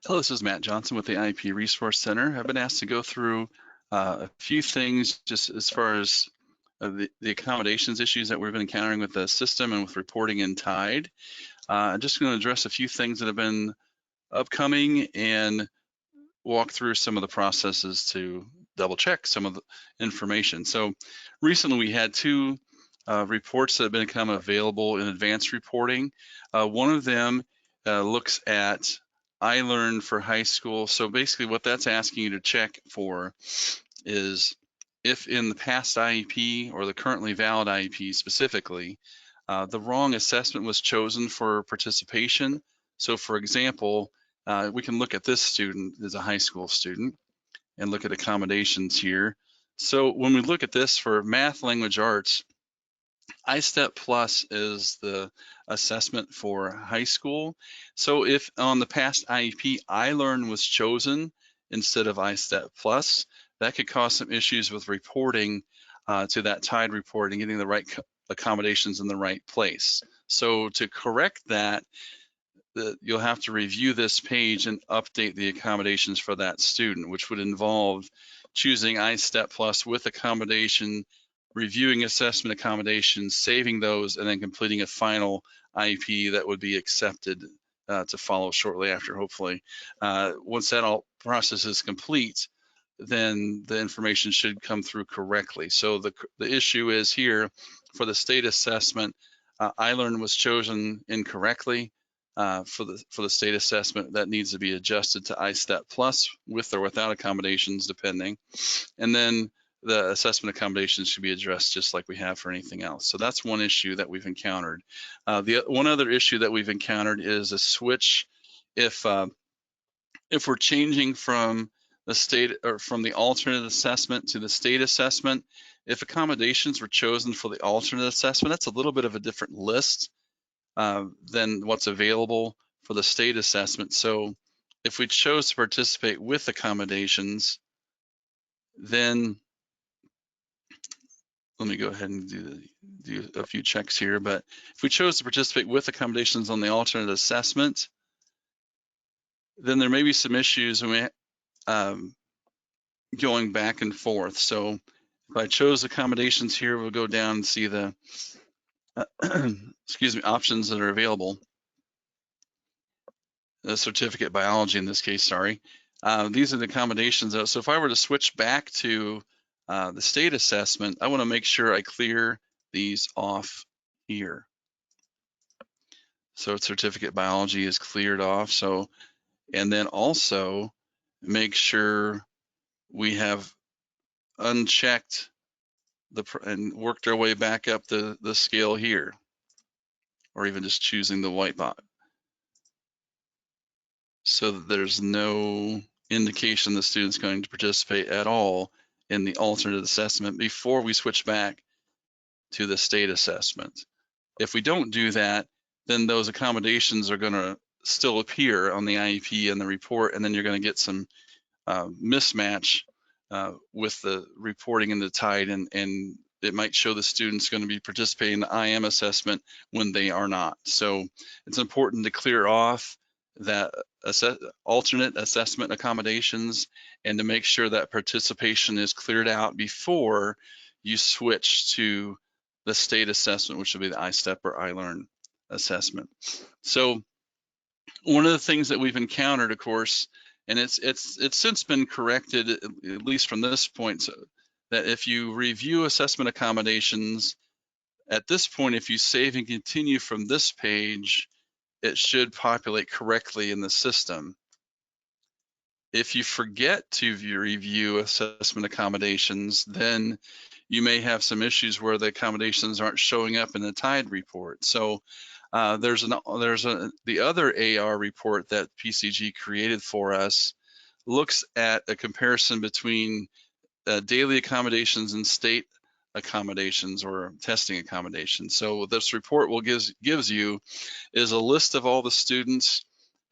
Hello, this is Matt Johnson with the IEP Resource Center. I've been asked to go through a few things just as far as the accommodations issues that we've been encountering with the system and with reporting in TIDE. I'm just going to address a few things that have been upcoming and walk through some of the processes to double check some of the information. So recently we had two reports that have become available in advanced reporting. One of them looks at iLearn for high school. So basically what that's asking you to check for is if in the past IEP or the currently valid IEP specifically, the wrong assessment was chosen for participation. So for example, we can look at this student as a high school student and look at accommodations here. So when we look at this for math, language arts, iStep Plus is the assessment for high school. So if on the past IEP, iLearn was chosen instead of iStep Plus, that could cause some issues with reporting to that TIDE report and getting the right accommodations in the right place. So to correct that, you'll have to review this page and update the accommodations for that student, which would involve choosing iStep Plus with accommodation, reviewing assessment accommodations, saving those, and then completing a final IEP that would be accepted to follow shortly after, hopefully. Once that all process is complete, then the information should come through correctly. So the issue is here for the state assessment, iLearn was chosen incorrectly. For the state assessment, that needs to be adjusted to iStep Plus with or without accommodations, depending. And then the assessment accommodations should be addressed just like we have for anything else. So that's one issue that we've encountered. The one other issue that we've encountered is a switch. If we're changing from the state or from the alternate assessment to the state assessment, if accommodations were chosen for the alternate assessment, that's a little bit of a different list than what's available for the state assessment. So if we chose to participate with accommodations, then let me go ahead and do a few checks here. But if we chose to participate with accommodations on the alternate assessment, then there may be some issues going back and forth. So if I chose accommodations here, we'll go down and see the excuse me, options that are available. The certificate biology in this case, sorry. These are the accommodations. So if I were to switch back to the state assessment, I want to make sure I clear these off here. So certificate biology is cleared off. So, and then also make sure we have unchecked and worked our way back up the scale here, or even just choosing the white box, so that there's no indication the student's going to participate at all in the alternate assessment before we switch back to the state assessment. If we don't do that, then those accommodations are going to still appear on the IEP and the report, and then you're going to get some mismatch with the reporting in the TIDE, and it might show the student's going to be participating in the IM assessment when they are not. So it's important to clear off that alternate assessment accommodations and to make sure that participation is cleared out before you switch to the state assessment, which will be the iStep or iLearn assessment. So one of the things that we've encountered, of course, and it's since been corrected, at least from this point, so that if you review assessment accommodations, at this point, if you save and continue from this page, it should populate correctly in the system. If you forget to review assessment accommodations, then you may have some issues where the accommodations aren't showing up in the TIDE report. So the other AR report that PCG created for us looks at a comparison between daily accommodations and state accommodations or testing accommodations. So what this report gives you is a list of all the students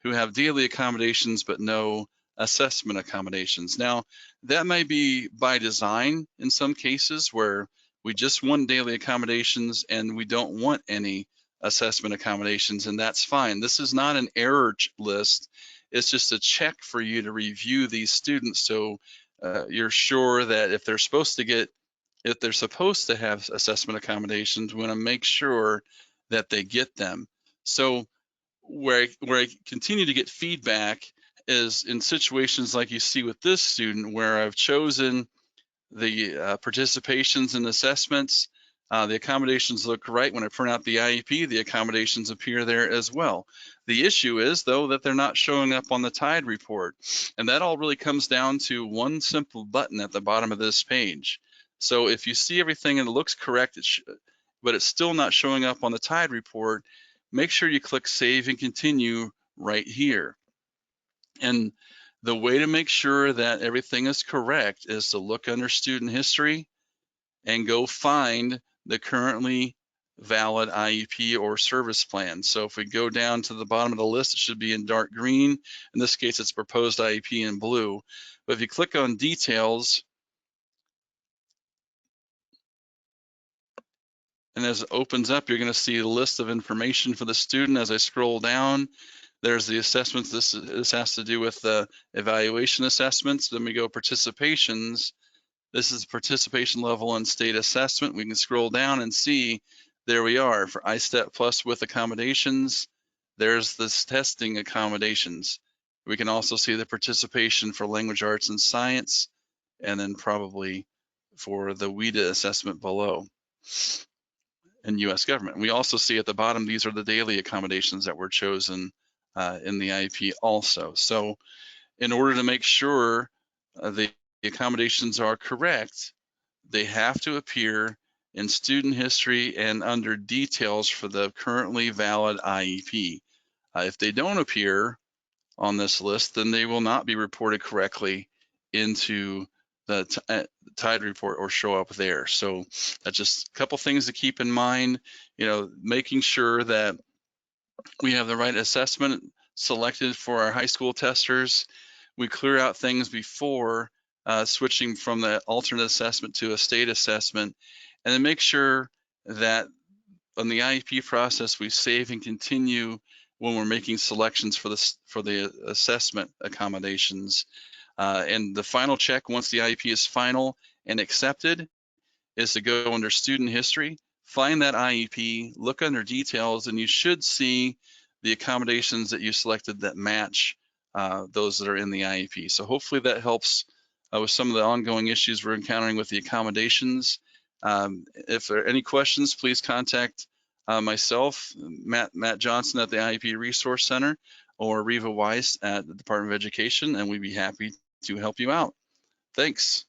who have daily accommodations but no assessment accommodations. Now, that may be by design in some cases where we just want daily accommodations and we don't want any assessment accommodations, and that's fine. This is not an error list. It's just a check for you to review these students, so you're sure that if they're supposed to have assessment accommodations, we want to make sure that they get them. So where I continue to get feedback is in situations like you see with this student, where I've chosen the participations and assessments. The accommodations look right. When I print out the IEP, the accommodations appear there as well. The issue is, though, that they're not showing up on the TIDE report. And that all really comes down to one simple button at the bottom of this page. So if you see everything and it looks correct, but it's still not showing up on the TIDE report, make sure you click Save and Continue right here. And the way to make sure that everything is correct is to look under student history and go find the currently valid IEP or service plan. So if we go down to the bottom of the list, it should be in dark green. In this case, it's proposed IEP in blue. But if you click on details, and as it opens up, you're going to see a list of information for the student. As I scroll down, there's the assessments. This has to do with the evaluation assessments. Then we go participations. This is participation level and state assessment. We can scroll down and see, there we are for ISTEP Plus with accommodations. There's this testing accommodations. We can also see the participation for language arts and science, and then probably for the WIDA assessment below in U.S. government. We also see at the bottom, these are the daily accommodations that were chosen in the IEP also. So in order to make sure the accommodations are correct, they have to appear in student history and under details for the currently valid IEP. If they don't appear on this list, then they will not be reported correctly into the TIDE report or show up there. So that's just a couple things to keep in mind, making sure that we have the right assessment selected for our high school testers. We clear out things before switching from the alternate assessment to a state assessment, and then make sure that on the IEP process, we save and continue when we're making selections for the assessment accommodations. And the final check, once the IEP is final and accepted, is to go under student history, find that IEP, look under details, and you should see the accommodations that you selected that match those that are in the IEP. So hopefully that helps with some of the ongoing issues we're encountering with the accommodations. If there are any questions, please contact myself, Matt Johnson at the IEP Resource Center, or Reva Weiss at the Department of Education, and we'd be happy to help you out. Thanks.